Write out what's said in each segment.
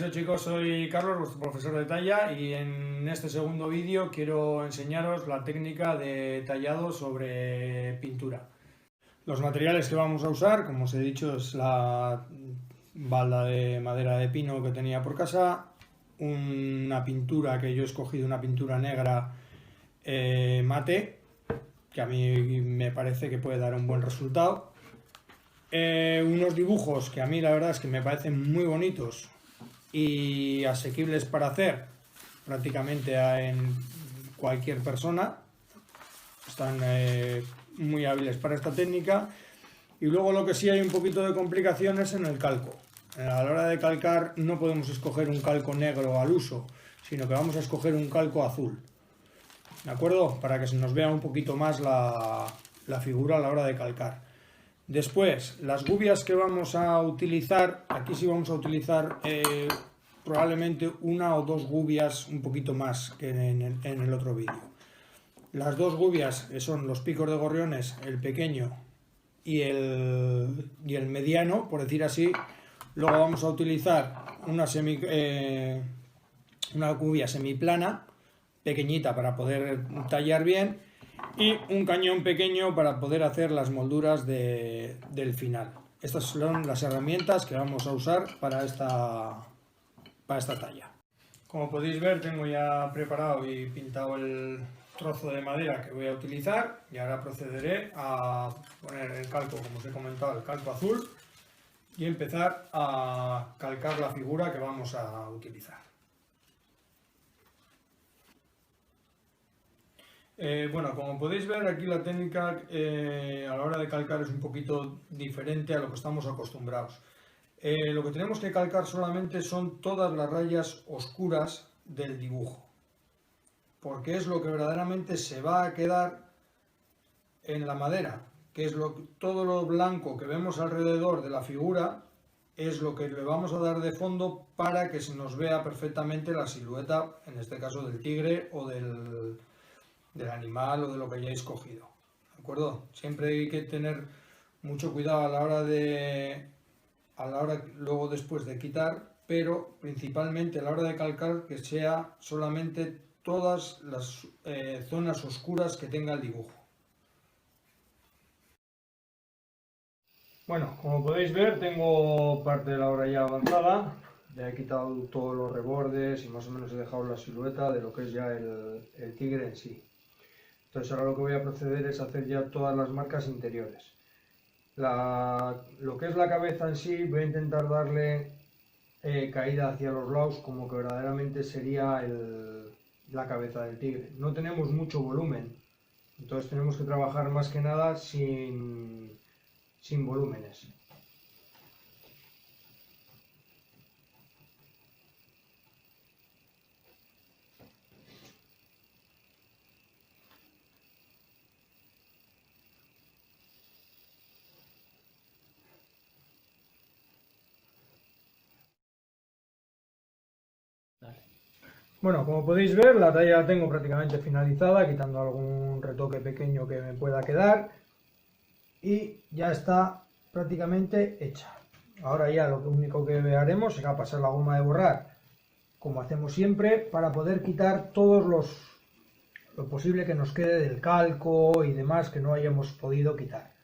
eso, chicos, soy Carlos, vuestro profesor de talla, y en este segundo vídeo quiero enseñaros la técnica de tallado sobre pintura. Los materiales que vamos a usar, como os he dicho, es la balda de madera de pino que tenía por casa, una pintura que yo he escogido, una pintura negra mate, que a mí me parece que puede dar un buen resultado. Unos dibujos que a mí la verdad es que me parecen muy bonitos y asequibles para hacer prácticamente en cualquier persona. Están muy hábiles para esta técnica. Y luego lo que sí hay un poquito de complicaciones en el calco. A la hora de calcar no podemos escoger un calco negro al uso, sino que vamos a escoger un calco azul, ¿de acuerdo? Para que se nos vea un poquito más la figura a la hora de calcar. Después, las gubias que vamos a utilizar, aquí sí vamos a utilizar probablemente una o dos gubias un poquito más que en el otro vídeo. Las dos gubias son los picos de gorriones, el pequeño y el mediano, por decir así. Luego vamos a utilizar una gubia semiplana, pequeñita, para poder tallar bien, y un cañón pequeño para poder hacer las molduras del final. Estas son las herramientas que vamos a usar para esta talla. Como podéis ver, tengo ya preparado y pintado el trozo de madera que voy a utilizar, y ahora procederé a poner el calco, como os he comentado, el calco azul, y empezar a calcar la figura que vamos a utilizar. Bueno, como podéis ver, aquí la técnica a la hora de calcar es un poquito diferente a lo que estamos acostumbrados. Lo que tenemos que calcar solamente son todas las rayas oscuras del dibujo, porque es lo que verdaderamente se va a quedar en la madera, que es todo lo blanco que vemos alrededor de la figura es lo que le vamos a dar de fondo para que se nos vea perfectamente la silueta, en este caso del tigre o del animal o de lo que hayáis cogido, ¿de acuerdo? Siempre hay que tener mucho cuidado a la hora luego después de quitar, pero principalmente a la hora de calcar que sea solamente todas las zonas oscuras que tenga el dibujo. Bueno, como podéis ver, tengo parte de la obra ya avanzada. Ya he quitado todos los rebordes y más o menos he dejado la silueta de lo que es ya el tigre en sí. Entonces ahora lo que voy a proceder es hacer ya todas las marcas interiores. Lo que es la cabeza en sí, voy a intentar darle caída hacia los lados, como que verdaderamente sería la cabeza del tigre. No tenemos mucho volumen, entonces tenemos que trabajar más que nada sin volúmenes. Bueno, como podéis ver, la talla la tengo prácticamente finalizada, quitando algún retoque pequeño que me pueda quedar, y ya está prácticamente hecha. Ahora ya lo único que haremos será pasar la goma de borrar, como hacemos siempre, para poder quitar todos lo posible que nos quede del calco y demás que no hayamos podido quitar.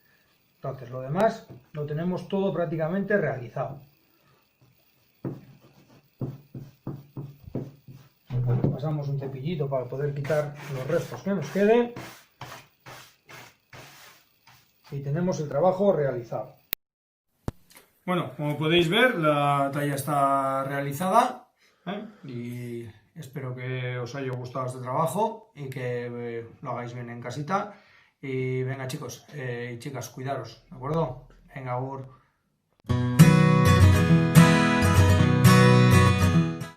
Entonces lo demás lo tenemos todo prácticamente realizado. Pasamos un cepillito para poder quitar los restos que nos queden y tenemos el trabajo realizado. Bueno, como podéis ver, la talla está realizada, y espero que os haya gustado este trabajo y que lo hagáis bien en casita. Y venga, chicos y chicas, cuidaros, ¿de acuerdo? Venga, agur.